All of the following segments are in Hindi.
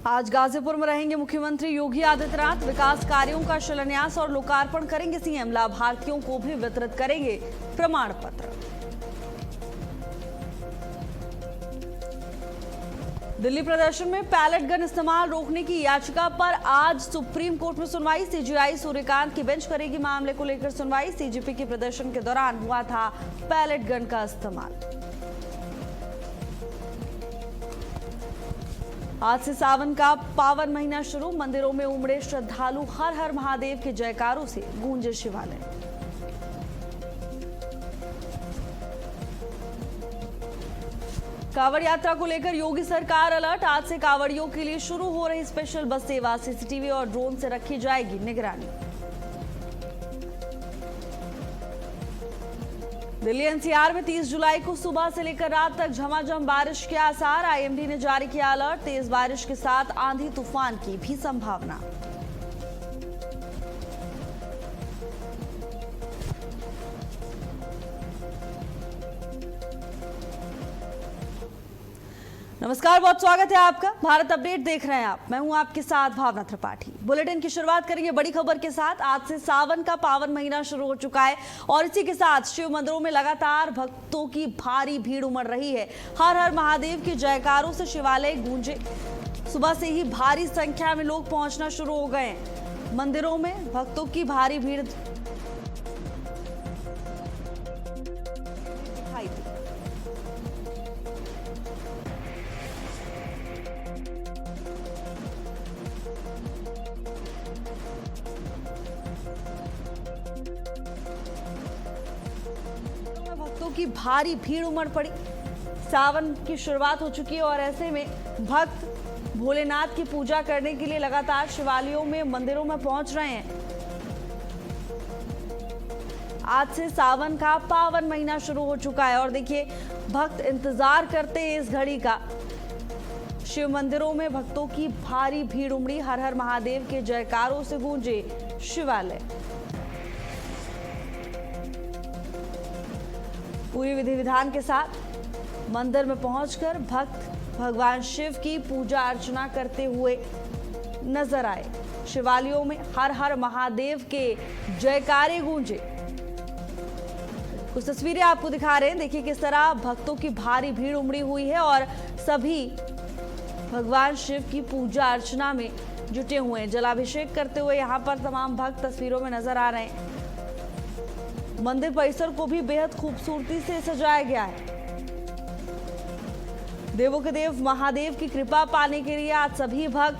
आज गाजीपुर में रहेंगे मुख्यमंत्री योगी आदित्यनाथ। विकास कार्यों का शिलान्यास और लोकार्पण करेंगे सीएम। लाभार्थियों को भी वितरित करेंगे प्रमाण पत्र। दिल्ली प्रदर्शन में पैलेट गन इस्तेमाल रोकने की याचिका पर आज सुप्रीम कोर्ट में सुनवाई। सीजीआई सूर्यकांत की बेंच करेगी मामले को लेकर सुनवाई। सीजेपी के प्रदर्शन के दौरान हुआ था पैलेट गन का इस्तेमाल। आज से सावन का पावन महीना शुरू। मंदिरों में उमड़े श्रद्धालु। हर हर महादेव के जयकारों से गूंजे शिवालय। कांवड़ यात्रा को लेकर योगी सरकार अलर्ट। आज से कांवड़ियों के लिए शुरू हो रही स्पेशल बस सेवा। सीसीटीवी और ड्रोन से रखी जाएगी निगरानी। दिल्ली एनसीआर में 30 जुलाई को सुबह से लेकर रात तक झमाझम बारिश के आसार। आईएमडी ने जारी किया अलर्ट। तेज बारिश के साथ आंधी तूफान की भी संभावना। नमस्कार, बहुत स्वागत है आपका। भारत अपडेट देख रहे हैं आप। मैं हूं आपके साथ भावना त्रिपाठी। बुलेटिन की शुरुआत करेंगे बड़ी खबर के साथ। आज से सावन का पावन महीना शुरू हो चुका है और इसी के साथ शिव मंदिरों में लगातार भक्तों की भारी भीड़ उमड़ रही है। हर हर महादेव के जयकारों से शिवालय गूंजे। सुबह से ही भारी संख्या में लोग पहुंचना शुरू हो गए हैं। मंदिरों में भक्तों की भारी भीड़ दिखाई दी। भक्तों की भारी भीड़ उमड़ पड़ी। सावन की शुरुआत हो चुकी है और ऐसे में भक्त भोलेनाथ की पूजा करने के लिए लगातार शिवालयों में मंदिरों में पहुंच रहे हैं। आज से सावन का पावन महीना शुरू हो चुका है और देखिए भक्त इंतजार करते हैं इस घड़ी का। शिव मंदिरों में भक्तों की भारी भीड़ उमड़ी। हर हर महादेव के जयकारों से गूंजे शिवालय। पूरी विधि विधान के साथ मंदिर में पहुंचकर भक्त भगवान शिव की पूजा अर्चना करते हुए नजर आए। शिवालयों में हर हर महादेव के जयकारे गूंजे। कुछ तस्वीरें आपको दिखा रहे हैं। देखिए किस तरह भक्तों की भारी भीड़ उमड़ी हुई है और सभी भगवान शिव की पूजा अर्चना में जुटे हुए हैं। जलाभिषेक करते हुए यहाँ पर तमाम भक्त तस्वीरों में नजर आ रहे हैं। मंदिर परिसर को भी बेहद खूबसूरती से सजाया गया है। देवों के देव महादेव की कृपा पाने के लिए आज सभी भक्त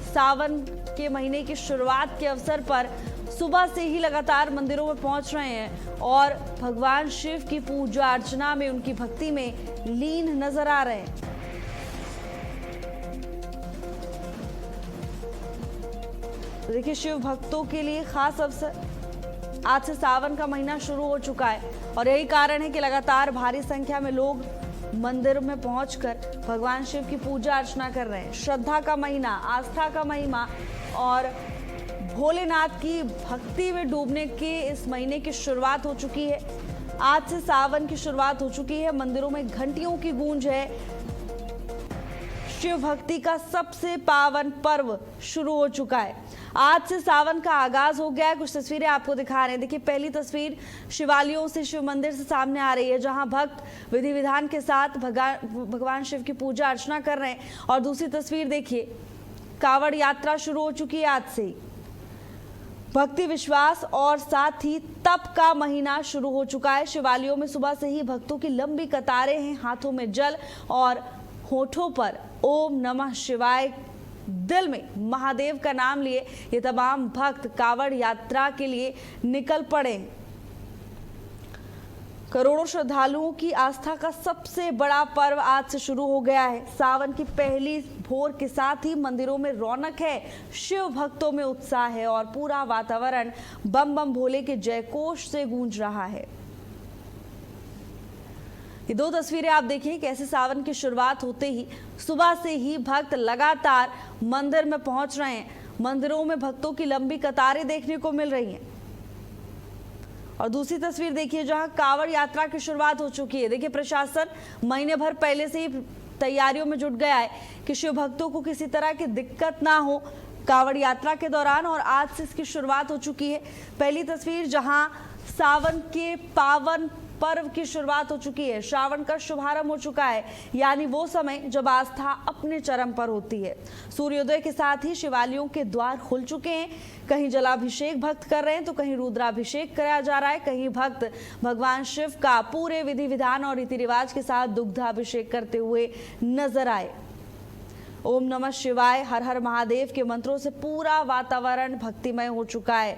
सावन के महीने की शुरुआत के अवसर पर सुबह से ही लगातार मंदिरों में पहुंच रहे हैं और भगवान शिव की पूजा अर्चना में उनकी भक्ति में लीन नजर आ रहे हैं। देखिए शिव भक्तों के लिए खास अवसर। आज से सावन का महीना शुरू हो चुका है और यही कारण है कि लगातार भारी संख्या में लोग मंदिर में पहुंचकर भगवान शिव की पूजा अर्चना कर रहे हैं। श्रद्धा का महीना, आस्था का महिमा और भोलेनाथ की भक्ति में डूबने के इस महीने की शुरुआत हो चुकी है। आज से सावन की शुरुआत हो चुकी है। मंदिरों में घंटियों की गूंज है। शिव भक्ति का सबसे पावन पर्व शुरू हो चुका है। आज से सावन का आगाज हो गया है। कुछ तस्वीरें आपको दिखा रहे हैं। देखिए पहली तस्वीर शिवालयों से शिव मंदिर से सामने आ रही है जहां भक्त विधि विधान के साथ भगवान शिव की पूजा अर्चना कर रहे हैं और दूसरी तस्वीर देखिए कांवड़ यात्रा शुरू हो चुकी है। आज से ही भक्ति विश्वास और साथ ही तप का महीना शुरू हो चुका है। शिवालयों में सुबह से ही भक्तों की लंबी कतारें हैं। हाथों में जल और होठों पर ओम नमः शिवाय, दिल में महादेव का नाम लिए ये तमाम भक्त कांवड़ यात्रा के लिए निकल पड़े। करोड़ों श्रद्धालुओं की आस्था का सबसे बड़ा पर्व आज से शुरू हो गया है। सावन की पहली भोर के साथ ही मंदिरों में रौनक है। शिव भक्तों में उत्साह है और पूरा वातावरण बम बम भोले के जयघोष से गूंज रहा है। ये दो तस्वीरें आप देखिए कैसे सावन की शुरुआत होते ही सुबह से ही भक्त लगातार मंदिर में पहुंच रहे हैं। मंदिरों में भक्तों की लंबी कतारें देखने को मिल रही हैं। और दूसरी तस्वीर देखिए जहां कांवड़ यात्रा की शुरुआत हो चुकी है। देखिए प्रशासन महीने भर पहले से ही तैयारियों में जुट गया है कि शिव भक्तों को किसी तरह की दिक्कत ना हो कांवड़ यात्रा के दौरान। और आज से इसकी शुरुआत हो चुकी है। पहली तस्वीर जहां सावन के पावन पर्व की शुरुआत हो चुकी है, श्रावण का शुभारंभ हो चुका है, यानी वो समय जब आस्था अपने चरम पर होती है। सूर्योदय के साथ ही शिवालयों के द्वार खुल चुके हैं। कहीं जलाभिषेक भक्त कर रहे हैं तो कहीं रुद्राभिषेक कराया जा रहा है। कहीं भक्त भगवान शिव का पूरे विधि विधान और रीति रिवाज के साथ दुग्धाभिषेक करते हुए नजर आए। ओम नमः शिवाय, हर हर महादेव के मंत्रों से पूरा वातावरण भक्तिमय हो चुका है।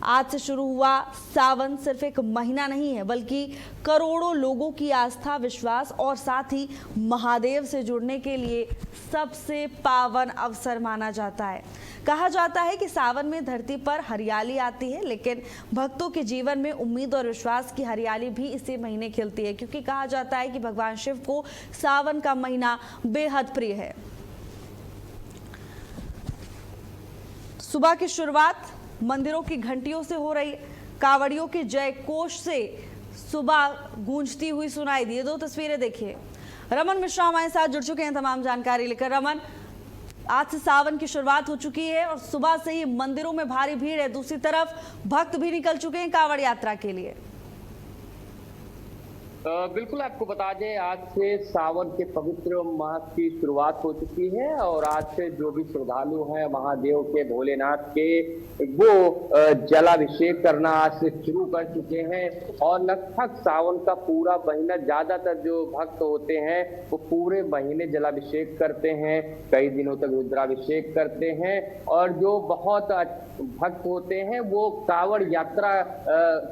आज से शुरू हुआ सावन सिर्फ एक महीना नहीं है, बल्कि करोड़ों लोगों की आस्था, विश्वास और साथ ही महादेव से जुड़ने के लिए सबसे पावन अवसर माना जाता है। कहा जाता है कि सावन में धरती पर हरियाली आती है, लेकिन भक्तों के जीवन में उम्मीद और विश्वास की हरियाली भी इसी महीने खिलती है, क्योंकि कहा जाता है कि भगवान शिव को सावन का महीना बेहद प्रिय है। सुबह की शुरुआत मंदिरों की घंटियों से हो रही है। कांवड़ियों के जय कोष से सुबह गूंजती हुई सुनाई दी। ये दो तस्वीरें देखिए। रमन मिश्रा हमारे साथ जुड़ चुके हैं तमाम जानकारी लेकर। रमन, आज से सावन की शुरुआत हो चुकी है और सुबह से ही मंदिरों में भारी भीड़ है, दूसरी तरफ भक्त भी निकल चुके हैं कांवड़ यात्रा के लिए। बिल्कुल, आपको बता दें आज से सावन के पवित्र मास की शुरुआत हो चुकी है और आज से जो भी श्रद्धालु हैं महादेव के, भोलेनाथ के, वो जलाभिषेक करना आज से शुरू कर चुके हैं। और लगभग सावन का पूरा महीना ज्यादातर जो भक्त होते हैं वो पूरे महीने जलाभिषेक करते हैं, कई दिनों तक रुद्राभिषेक करते हैं। और जो बहुत भक्त होते हैं वो कांवड़ यात्रा,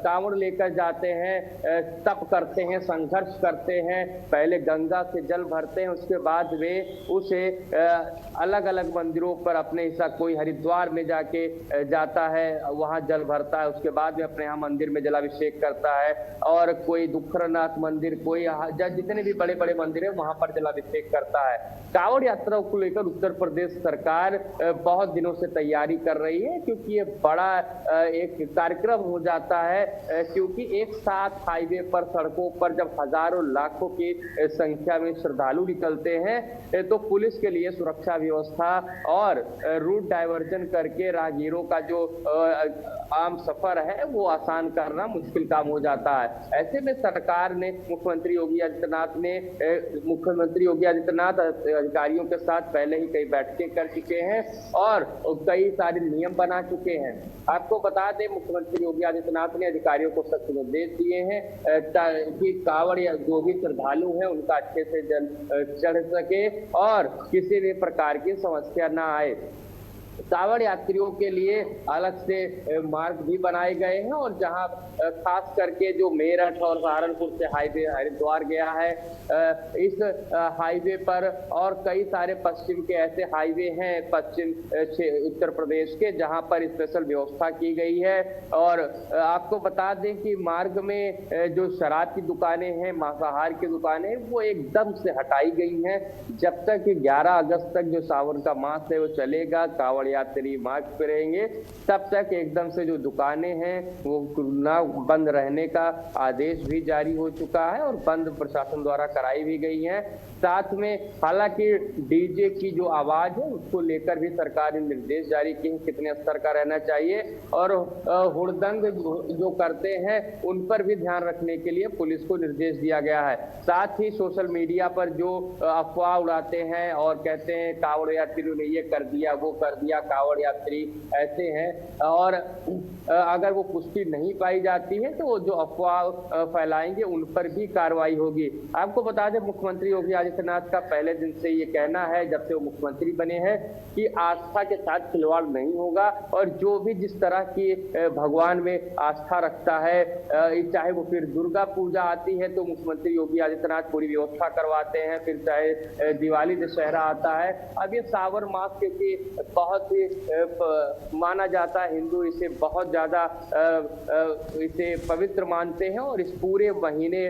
कांवड़ लेकर जाते हैं, तप करते हैं, संघर्ष करते हैं। पहले गंगा से जल भरते हैं, उसके बाद वे उसे अलग अलग मंदिरों पर अपने हिस्सा, कोई हरिद्वार में जाके जाता है, वहां जल भरता है, उसके बाद में अपने यहाँ मंदिर में जलाभिषेक करता है। और कोई दुखरनाथ मंदिर, कोई जितने भी बड़े बड़े मंदिर है वहां पर जलाभिषेक करता है। कांवड़ यात्रा को लेकर उत्तर प्रदेश सरकार बहुत दिनों से तैयारी कर रही है, क्योंकि ये बड़ा एक कार्यक्रम हो जाता है। क्योंकि एक साथ हाईवे पर, सड़कों पर जब हजारों लाखों की संख्या में श्रद्धालु निकलते हैं तो पुलिस के लिए सुरक्षा व्यवस्था और रूट डाइवर्जन करके राहगीरों का जो आम सफर है वो आसान करना मुश्किल काम हो जाता है। ऐसे में सरकार ने, मुख्यमंत्री योगी आदित्यनाथ अधिकारियों के साथ पहले ही कई बैठकें कर चुके हैं और कई सारे नियम बना चुके हैं। आपको बता दें, मुख्यमंत्री योगी आदित्यनाथ ने अधिकारियों को सख्त निर्देश दिए हैं कि कांवड़ या जो भी श्रद्धालु हैं उनका अच्छे से जल चढ़ सके और किसी भी प्रकार की समस्या ना आए। कांवड़ यात्रियों के लिए अलग से मार्ग भी बनाए गए हैं और जहां खास करके जो मेरठ और सहारनपुर से हाईवे हरिद्वार गया है, इस हाईवे पर और कई सारे पश्चिम के ऐसे हाईवे हैं पश्चिम उत्तर प्रदेश के, जहां पर स्पेशल व्यवस्था की गई है। और आपको बता दें कि मार्ग में जो शराब की दुकानें हैं, मांसाहार की दुकानें, वो एकदम से हटाई गई हैं। जब तक 11 अगस्त तक जो सावन का मास है वो चलेगा, कांवड़ यात्री मार्ग पे रहेंगे, तब तक एकदम से जो दुकानें हैं वो ना बंद रहने का आदेश भी जारी हो चुका है और बंद प्रशासन द्वारा कराई भी गई है। साथ में हालांकि डीजे की जो आवाज है उसको लेकर भी सरकार ने निर्देश जारी किए हैं कितने स्तर का रहना चाहिए और हुड़दंग जो करते हैं उन पर भी ध्यान रखने के लिए पुलिस को निर्देश दिया गया है। साथ ही सोशल मीडिया पर जो अफवाह उड़ाते हैं और कहते हैं कांवड़ यात्रियों ने ये कर दिया, वो कर दिया, कांवड़ यात्री ऐसे हैं, और अगर वो पुष्टि नहीं पाई जाती है तो वो जो अफवाह फैलाएंगे उन पर भी कार्रवाई होगी। आपको बता दें, मुख्यमंत्री योगी आदित्यनाथ का पहले दिन से ये कहना है, जब से वो मुख्यमंत्री बने हैं, कि आस्था के साथ खिलवाड़ नहीं होगा और जो भी जिस तरह की भगवान में आस्था रखता है, चाहे वो फिर दुर्गा पूजा आती है तो मुख्यमंत्री योगी आदित्यनाथ पूरी व्यवस्था करवाते हैं, फिर चाहे दिवाली दशहरा आता है। अब ये सावन मास क्योंकि बहुत से माना जाता है। हिंदू इसे बहुत ज्यादा इसे पवित्र मानते हैं और इस पूरे महीने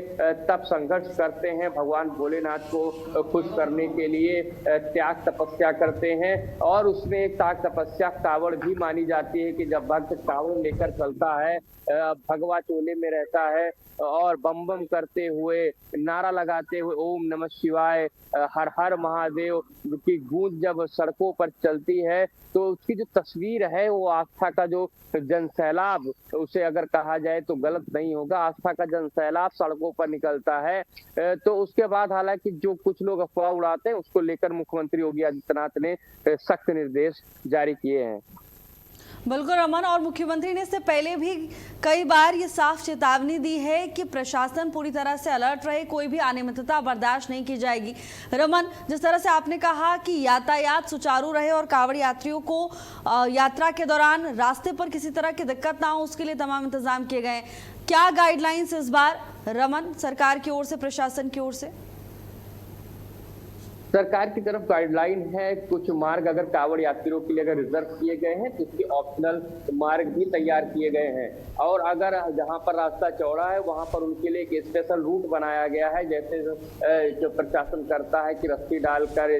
तप संघर्ष करते हैं, भगवान भोलेनाथ को खुश करने के लिए त्याग तपस्या करते हैं। और उसमें एक त्याग तपस्या कावड़ भी मानी जाती है कि जब भक्त कावड़ लेकर चलता है, भगवा चोले में रहता है और बम बम करते हुए, नारा लगाते हुए ओम नमः शिवाय, हर हर महादेव की गूंज जब सड़कों पर चलती है, तो उसकी जो तस्वीर है वो आस्था का जो जनसैलाब, उसे अगर कहा जाए तो गलत नहीं होगा, आस्था का जनसैलाब सड़कों पर निकलता है। तो उसके बाद हालांकि जो कुछ लोग अफवाह उड़ाते हैं उसको लेकर मुख्यमंत्री योगी आदित्यनाथ ने सख्त निर्देश जारी किए हैं। बिल्कुल रमन, और मुख्यमंत्री ने इससे पहले भी कई बार ये साफ चेतावनी दी है कि प्रशासन पूरी तरह से अलर्ट रहे, कोई भी अनियमितता बर्दाश्त नहीं की जाएगी। रमन, जिस तरह से आपने कहा कि यातायात सुचारू रहे और कांवड़ यात्रियों को यात्रा के दौरान रास्ते पर किसी तरह की दिक्कत ना हो, उसके लिए तमाम इंतजाम किए गए हैं। क्या गाइडलाइंस इस बार रमन सरकार की ओर से, प्रशासन की ओर से? सरकार की तरफ गाइडलाइन है, कुछ मार्ग अगर कांवड़ यात्रियों के लिए अगर रिजर्व किए गए हैं तो उसके ऑप्शनल मार्ग भी तैयार किए गए हैं। और अगर जहां पर रास्ता चौड़ा है वहां पर उनके लिए एक स्पेशल रूट बनाया गया है, जैसे जो प्रशासन करता है कि रस्सी डालकर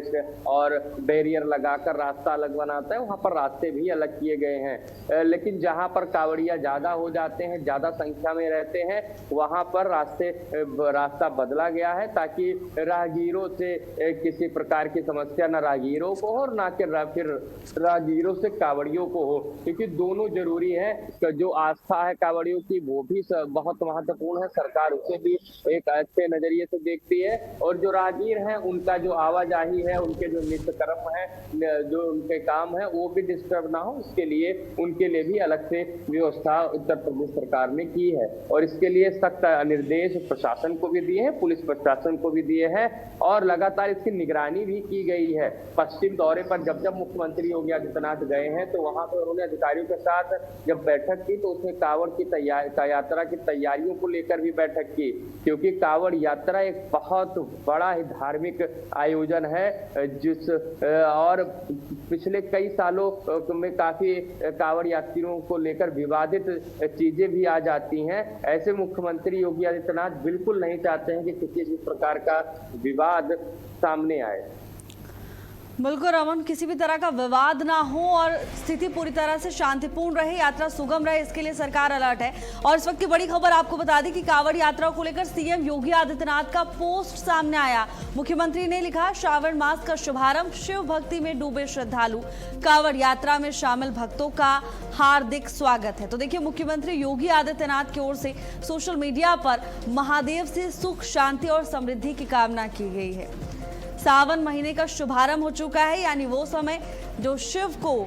और बैरियर लगाकर रास्ता अलग बनाता है, वहां पर रास्ते भी अलग किए गए हैं। लेकिन जहां पर कांवड़िया ज्यादा हो जाते हैं, ज्यादा संख्या में रहते हैं, वहां पर रास्ता बदला गया है ताकि राहगीरों से किसी प्रकार की समस्या न राहगीरों को हो और ना कि फिर राहगीरों से कांवड़ियों को हो, क्योंकि दोनों जरूरी है। जो आस्था है कांवड़ियों की वो भी बहुत महत्वपूर्ण है, सरकार उसे भी एक अच्छे नजरिए से देखती है। और जो राहगीर हैं उनका जो आवाजाही है, उनके जो नित्य कर्म है, जो उनके काम है, वो भी डिस्टर्ब ना हो, इसके लिए उनके लिए भी अलग से व्यवस्था उत्तर प्रदेश सरकार ने की है। और इसके लिए सख्त निर्देश प्रशासन को भी दिए हैं, पुलिस प्रशासन को भी दिए हैं और लगातार इसकी निगरानी भी की गई है। पश्चिम दौरे पर जब मुख्यमंत्री योगी आदित्यनाथ गए हैं तो वहां पर उन्होंने अधिकारियों के साथ जब बैठक की तो उसमें कांवड़ की यात्रा की तैयारियों को लेकर भी बैठक की, क्योंकि कांवड़ यात्रा एक बहुत बड़ा ही धार्मिक आयोजन है और पिछले कई सालों में काफी कांवड़ यात्रियों को लेकर विवादित चीजें भी आ जाती हैं। ऐसे मुख्यमंत्री योगी आदित्यनाथ बिल्कुल नहीं चाहते हैं कि किसी भी प्रकार का विवाद सामने आए। बिल्कुल रमन, किसी भी तरह का विवाद ना हो और स्थिति पूरी तरह से शांतिपूर्ण रहे, यात्रा सुगम रहे, इसके लिए सरकार अलर्ट है। और इस वक्त की बड़ी खबर आपको बता दी कि कांवड़ यात्रा को लेकर सीएम योगी आदित्यनाथ का पोस्ट सामने आया। मुख्यमंत्री ने लिखा, श्रावण मास का शुभारंभ, शिव भक्ति में डूबे श्रद्धालु, कांवड़ यात्रा में शामिल भक्तों का हार्दिक स्वागत है। तो देखिए, मुख्यमंत्री योगी आदित्यनाथ की ओर से सोशल मीडिया पर महादेव से सुख, शांति और समृद्धि की कामना की गई है। सावन महीने का शुभारंभ हो चुका है, यानी वो समय जो शिव को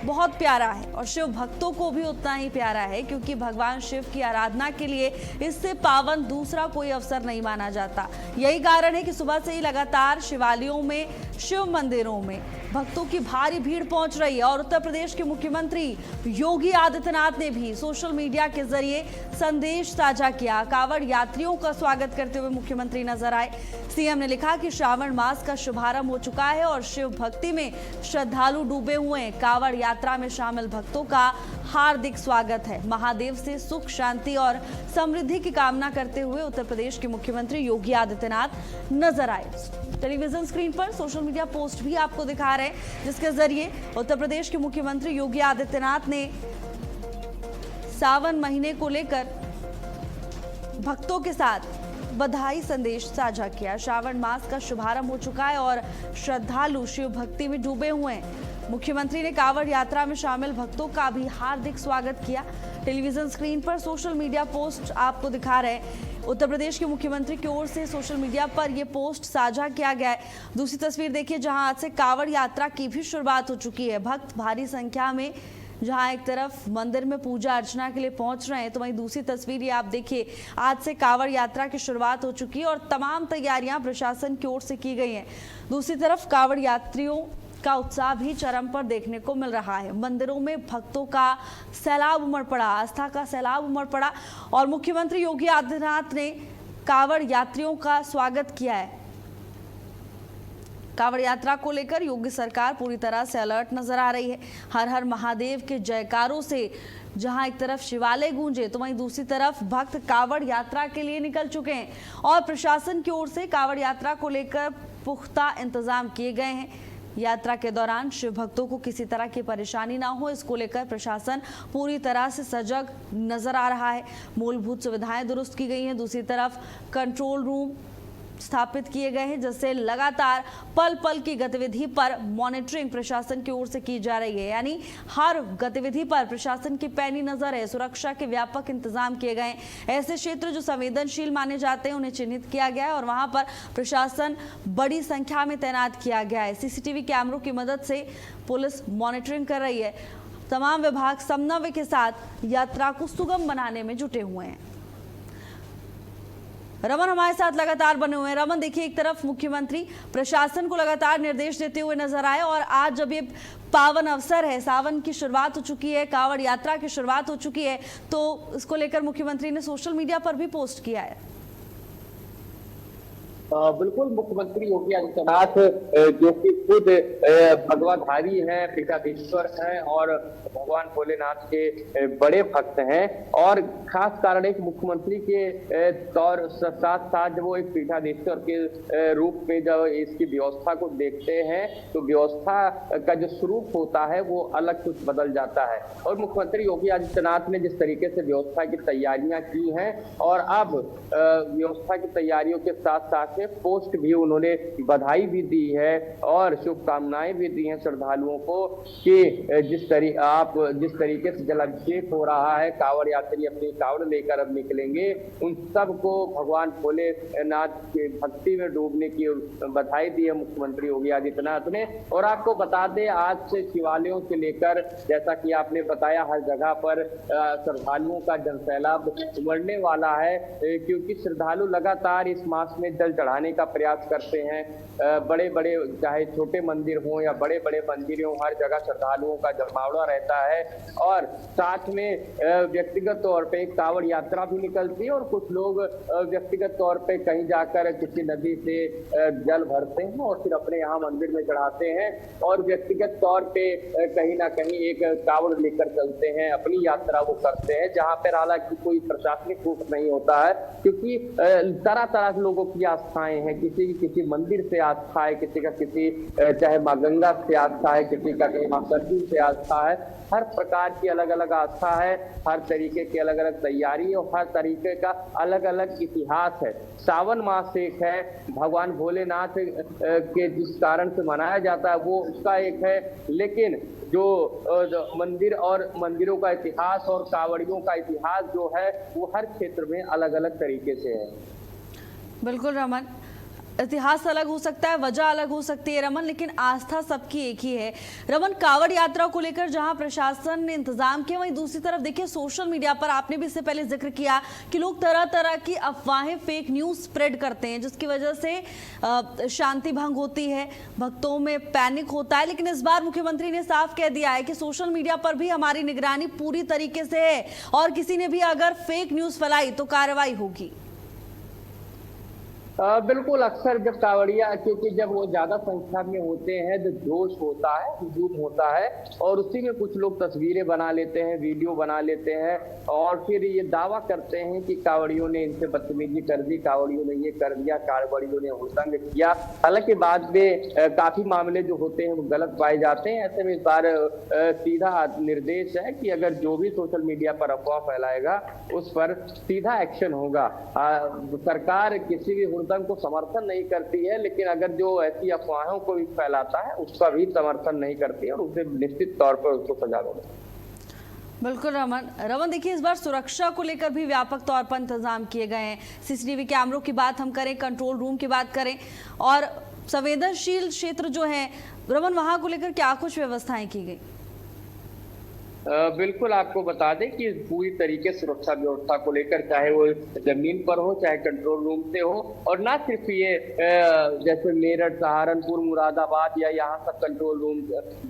बहुत प्यारा है और शिव भक्तों को भी उतना ही प्यारा है, क्योंकि भगवान शिव की आराधना के लिए इससे पावन दूसरा कोई अवसर नहीं माना जाता। यही कारण है कि सुबह से ही लगातार शिवालयों में, शिव मंदिरों में भक्तों की भारी भीड़ पहुंच रही है। और उत्तर प्रदेश के मुख्यमंत्री योगी आदित्यनाथ ने भी सोशल मीडिया के जरिए संदेश साझा किया। कांवड़ यात्रियों का स्वागत करते हुए मुख्यमंत्री नजर आए। सीएम ने लिखा कि श्रावण मास का शुभारंभ हो चुका है और शिव भक्ति में श्रद्धालु डूबे हुए हैं। कांवड़ यात्रा में शामिल भक्तों का हार्दिक स्वागत है। महादेव से सुख, शांति और समृद्धि की कामना करते हुए उत्तर प्रदेश के मुख्यमंत्री योगी आदित्यनाथ नजर आए। टेलीविजन स्क्रीन पर सोशल मीडिया पोस्ट भी आपको दिखा रहे हैं, जिसके जरिए उत्तर प्रदेश के मुख्यमंत्री योगी आदित्यनाथ ने सावन महीने को लेकर भक्तों के साथ बधाई संदेश साझा किया। श्रावण मास का शुभारंभ हो चुका है और श्रद्धालु शिव भक्ति में डूबे हुए हैं। मुख्यमंत्री ने कांवड़ यात्रा में शामिल भक्तों का भी हार्दिक स्वागत किया। टेलीविजन स्क्रीन पर सोशल मीडिया पोस्ट आपको दिखा रहे हैं। उत्तर प्रदेश के मुख्यमंत्री की ओर से सोशल मीडिया पर यह पोस्ट साझा किया गया है। दूसरी तस्वीर देखिए, जहां आज से कांवड़ यात्रा की भी शुरुआत हो चुकी है। भक्त भारी संख्या में जहां एक तरफ मंदिर में पूजा अर्चना के लिए पहुंच रहे हैं, तो वहीं दूसरी तस्वीर ये आप देखिए, आज से कांवड़ यात्रा की शुरुआत हो चुकी है और तमाम तैयारियां प्रशासन की ओर से की गई हैं। दूसरी तरफ कांवड़ यात्रियों का उत्साह भी चरम पर देखने को मिल रहा है। मंदिरों में भक्तों का सैलाब उमड़ पड़ा, आस्था का सैलाब उमड़ पड़ा और मुख्यमंत्री योगी आदित्यनाथ ने कांवड़ यात्रियों का स्वागत किया है। कांवड़ यात्रा को लेकर योगी सरकार पूरी तरह से अलर्ट नजर आ रही है। हर हर महादेव के जयकारों से जहां एक तरफ शिवालय गूंजे तो वहीं दूसरी तरफ भक्त कांवड़ यात्रा के लिए निकल चुके हैं और प्रशासन की ओर से कांवड़ यात्रा को लेकर पुख्ता इंतजाम किए गए हैं। यात्रा के दौरान शिव भक्तों को किसी तरह की परेशानी ना हो, इसको लेकर प्रशासन पूरी तरह से सजग नजर आ रहा है। मूलभूत सुविधाएं दुरुस्त की गई हैं। दूसरी तरफ कंट्रोल रूम स्थापित किए गए हैं, जिससे लगातार पल पल की गतिविधि पर मॉनिटरिंग प्रशासन की ओर से की जा रही है। यानी हर गतिविधि पर प्रशासन की पैनी नजर है। सुरक्षा के व्यापक इंतजाम किए गए हैं। ऐसे क्षेत्र जो संवेदनशील माने जाते हैं उन्हें चिन्हित किया गया है और वहां पर प्रशासन बड़ी संख्या में तैनात किया गया है। सीसीटीवी कैमरों की मदद से पुलिस मॉनिटरिंग कर रही है। तमाम विभाग समन्वय के साथ यात्रा को सुगम बनाने में जुटे हुए हैं। रमन हमारे साथ लगातार बने हुए हैं। रमन, देखिए, एक तरफ मुख्यमंत्री प्रशासन को लगातार निर्देश देते हुए नजर आए और आज जब ये पावन अवसर है, सावन की शुरुआत हो चुकी है, कांवड़ यात्रा की शुरुआत हो चुकी है, तो इसको लेकर मुख्यमंत्री ने सोशल मीडिया पर भी पोस्ट किया है। बिल्कुल, मुख्यमंत्री योगी आदित्यनाथ जो कि खुद भगवाधारी हैं, पीठाधीश्वर हैं और भगवान भोलेनाथ के बड़े भक्त हैं और खास कारण एक मुख्यमंत्री के तौर साथ साथ जब वो एक पीठाधीश्वर के रूप में जब इसकी व्यवस्था को देखते हैं तो व्यवस्था का जो स्वरूप होता है वो अलग कुछ बदल जाता है। और मुख्यमंत्री योगी आदित्यनाथ ने जिस तरीके से व्यवस्था की तैयारियां की हैं और अब व्यवस्था की तैयारियों के साथ साथ पोस्ट भी उन्होंने बधाई भी दी है और शुभकामनाएं भी दी हैं श्रद्धालुओं को कि जिस तरीके से जलाभिषेक हो रहा है, कांवड़ यात्री अपनी कांवड़ लेकर अब निकलेंगे, उन सबको भगवान भोलेनाथ के भक्ति में डूबने की बधाई दी है मुख्यमंत्री योगी आदित्यनाथ ने। और आपको बता दें, आज से शिवालयों से लेकर, जैसा कि आपने बताया, हर जगह पर श्रद्धालुओं का जनसैलाब उमड़ने वाला है क्योंकि श्रद्धालु लगातार इस मास में जल चढ़ाने का प्रयास करते हैं। बड़े बड़े चाहे छोटे मंदिर हों या बड़े बड़े मंदिर हों, हर जगह श्रद्धालुओं का जमावड़ा रहता है और साथ में व्यक्तिगत तौर पे एक कांवड़ यात्रा भी निकलती है और कुछ लोग व्यक्तिगत तौर पे कहीं जाकर किसी नदी से जल भरते हैं और फिर अपने यहाँ मंदिर में चढ़ाते हैं और व्यक्तिगत तौर पे कहीं ना कहीं एक कांवड़ लेकर चलते हैं, अपनी यात्रा वो करते हैं, जहाँ पर हालांकि कोई प्रशासनिक रूप नहीं होता है क्योंकि तरह तरह के लोगों की आस्थाएं हैं। किसी की किसी मंदिर से आस्था है, किसी का किसी चाहे माँ गंगा से आस्था है, किसी का कहीं माँ सरयू से आस्था है। हर प्रकार की अलग अलग आस्था है, हर तरीके की अलग अलग तैयारी और हर तरीके का अलग अलग इतिहास है। सावन मास एक है, भगवान भोलेनाथ के जिस कारण से मनाया जाता है वो उसका एक है, लेकिन जो मंदिर और मंदिरों का इतिहास और कांवड़ियों का इतिहास जो है वो हर क्षेत्र में अलग अलग तरीके से है। बिल्कुल रमन, इतिहास अलग हो सकता है, वजह अलग हो सकती है रमन, लेकिन आस्था सबकी एक ही है। रमन, कांवड़ यात्रा को लेकर जहां प्रशासन ने इंतजाम किया, वहीं दूसरी तरफ देखिए सोशल मीडिया पर आपने भी इससे पहले जिक्र किया कि लोग तरह तरह की अफवाहें, फेक न्यूज स्प्रेड करते हैं जिसकी वजह से शांति भंग होती है, भक्तों में पैनिक होता है। लेकिन इस बार मुख्यमंत्री ने साफ कह दिया है कि सोशल मीडिया पर भी हमारी निगरानी पूरी तरीके से है और किसी ने भी अगर फेक न्यूज फैलाई तो कार्रवाई होगी। बिल्कुल, अक्सर जब कांवड़िया, क्योंकि जब वो ज्यादा संख्या में होते हैं तो जोश होता है, हुजूम होता है और उसी में कुछ लोग तस्वीरें बना लेते हैं, वीडियो बना लेते हैं और फिर ये दावा करते हैं कि कांवड़ियों ने इनसे बदतमीजी कर दी, कांवड़ियों ने ये कर दिया, कांवड़ियों ने हुड़दंग किया। हालांकि बाद में काफी मामले जो होते हैं वो गलत पाए जाते हैं। ऐसे में इस बार सीधा निर्देश है कि अगर जो भी सोशल मीडिया पर अफवाह फैलाएगा उस पर सीधा एक्शन होगा। सरकार किसी भी हुड़दंग को समर्थन नहीं करती है, लेकिन अगर जो ऐसी अफवाहों को भी फैलाता है उसका भी समर्थन नहीं करती है और उसे निश्चित तौर पर उसको सजा देगी। बिल्कुल रमन, देखिए इस बार सुरक्षा को लेकर भी व्यापक तौर पर इंतजाम किए गए हैं। सीसीटीवी कैमरों की बात हम करें, कंट्रोल रूम की बात करें और संवेदनशील क्षेत्र जो है रमन, वहां को लेकर क्या कुछ व्यवस्थाएं की गई? बिल्कुल आपको बता दें कि पूरी तरीके से सुरक्षा व्यवस्था को लेकर, चाहे वो जमीन पर हो चाहे कंट्रोल रूम से हो, और ना सिर्फ ये जैसे मेरठ, सहारनपुर, मुरादाबाद या यहाँ सब कंट्रोल रूम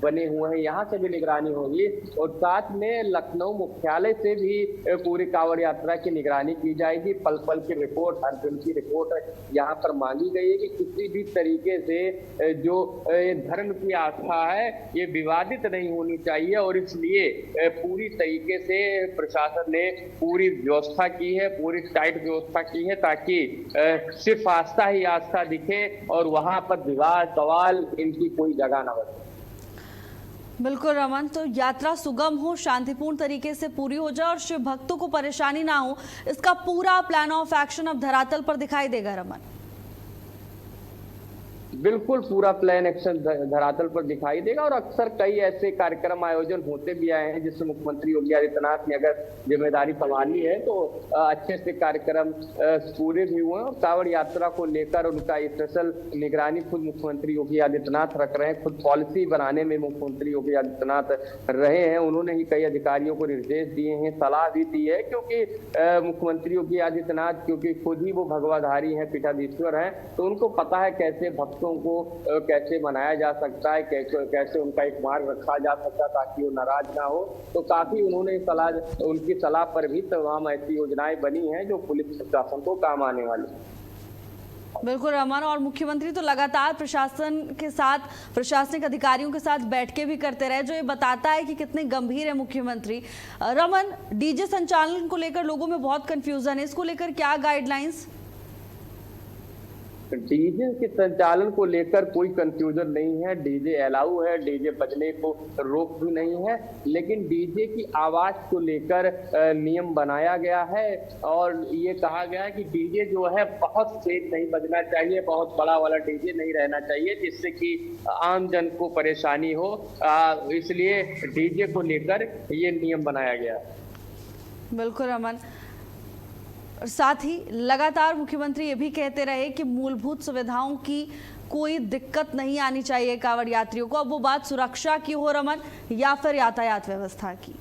बने हुए हैं, यहाँ से भी निगरानी होगी। और साथ में लखनऊ मुख्यालय से भी पूरी कांवड़ यात्रा की निगरानी की जाएगी। पल पल की रिपोर्ट, हर दिन की रिपोर्ट यहाँ पर मांगी गई है कि किसी भी तरीके से जो धर्म की आस्था है ये विवादित नहीं होनी चाहिए, और इसलिए पूरी तरीके से प्रशासन ने पूरी व्यवस्था की है, पूरी टाइट व्यवस्था की है, ताकि सिर्फ आस्था ही आस्था दिखे और वहां पर विवाद सवाल इनकी कोई जगह ना बचे। बिल्कुल रमन, तो यात्रा सुगम हो, शांतिपूर्ण तरीके से पूरी हो जाए और शिव भक्तों को परेशानी ना हो, इसका पूरा प्लान ऑफ एक्शन अब धरातल पर दिखाई देगा रमन। बिल्कुल पूरा प्लान एक्शन धरातल पर दिखाई देगा, और अक्सर कई ऐसे कार्यक्रम आयोजन होते भी आए हैं जिससे मुख्यमंत्री योगी आदित्यनाथ ने अगर जिम्मेदारी संभाली है तो अच्छे से कार्यक्रम पूरे भी हुए। और कांवड़ यात्रा को लेकर उनका स्पेशल निगरानी खुद मुख्यमंत्री योगी आदित्यनाथ रख रहे हैं, खुद पॉलिसी बनाने में मुख्यमंत्री योगी आदित्यनाथ रहे हैं। उन्होंने ही कई अधिकारियों को निर्देश दिए हैं, सलाह भी दी है, क्योंकि मुख्यमंत्री योगी आदित्यनाथ क्योंकि खुद ही वो भगवाधारी हैं, पीठाधीश्वर हैं, तो उनको पता है कैसे भक्तों को कैसे मनाया जा सकता है, कैसे उनका एक मार्ग रखा जा सकता है ताकि वो नाराज ना हो। तो काफी उन्होंने उनकी सलाह पर भी तमाम ऐसी योजनाएं बनी हैं जो पुलिस प्रशासन को काम आने वाली। बिल्कुल रमन, और मुख्यमंत्री तो लगातार प्रशासन के साथ, प्रशासनिक अधिकारियों के साथ बैठकें भी करते रहे, जो ये बताता है कि कितने गंभीर है मुख्यमंत्री। रमन, डीजे संचालन को लेकर लोगों में बहुत कंफ्यूजन है, इसको लेकर क्या गाइडलाइंस? डीजे के संचालन को लेकर कोई कंफ्यूजन नहीं है, डीजे अलाउ है, डीजे बजने को रोक भी नहीं है, लेकिन डीजे की आवाज को लेकर नियम बनाया गया है, और ये कहा गया है कि डीजे जो है बहुत तेज नहीं बजना चाहिए, बहुत बड़ा वाला डीजे नहीं रहना चाहिए जिससे कि आम जन को परेशानी हो, इसलिए डीजे को लेकर ये नियम बनाया गया। बिल्कुल रमन, साथ ही लगातार मुख्यमंत्री ये भी कहते रहे कि मूलभूत सुविधाओं की कोई दिक्कत नहीं आनी चाहिए कांवड़ यात्रियों को। अब वो बात सुरक्षा की हो रमन, या फिर यातायात व्यवस्था की?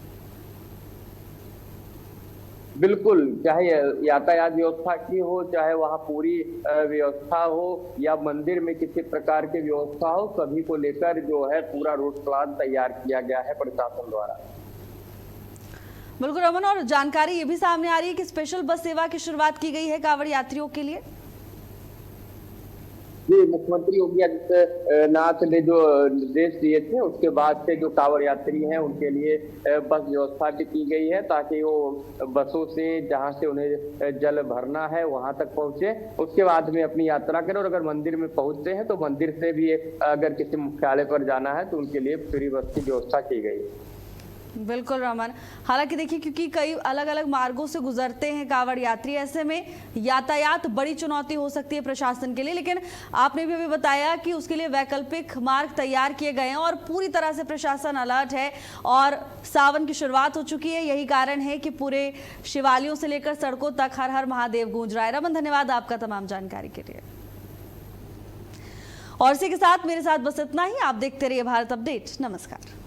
बिल्कुल, चाहे यातायात व्यवस्था की हो, चाहे वहाँ पूरी व्यवस्था हो, या मंदिर में किसी प्रकार की व्यवस्था हो, सभी को लेकर जो है पूरा रूट प्लान तैयार किया गया है प्रशासन द्वारा। बिल्कुल रमन, और जानकारी ये भी सामने आ रही है कि स्पेशल बस सेवा की शुरुआत की गई है कांवड़ यात्रियों के लिए। जी, मुख्यमंत्री योगी आदित्यनाथ ने जो निर्देश दिए थे उसके बाद से जो कांवड़ यात्री हैं उनके लिए बस व्यवस्था भी की गई है, ताकि वो बसों से जहां से उन्हें जल भरना है वहां तक पहुंचे, उसके बाद में अपनी यात्रा करें। और अगर मंदिर में पहुंचते हैं तो मंदिर से भी अगर किसी मुख्यालय पर जाना है तो उनके लिए फ्री बस की व्यवस्था की गई। बिल्कुल रमन, हालांकि देखिए क्योंकि कई अलग अलग मार्गों से गुजरते हैं कांवड़ यात्री, ऐसे में यातायात बड़ी चुनौती हो सकती है प्रशासन के लिए, लेकिन आपने भी अभी बताया कि उसके लिए वैकल्पिक मार्ग तैयार किए गए हैं और पूरी तरह से प्रशासन अलर्ट है। और सावन की शुरुआत हो चुकी है, यही कारण है कि पूरे शिवालयों से लेकर सड़कों तक हर हर महादेव गूंज रहा है। रमन, धन्यवाद आपका तमाम जानकारी के लिए। और इसी के साथ मेरे साथ बस इतना ही। आप देखते रहिए भारत अपडेट। नमस्कार।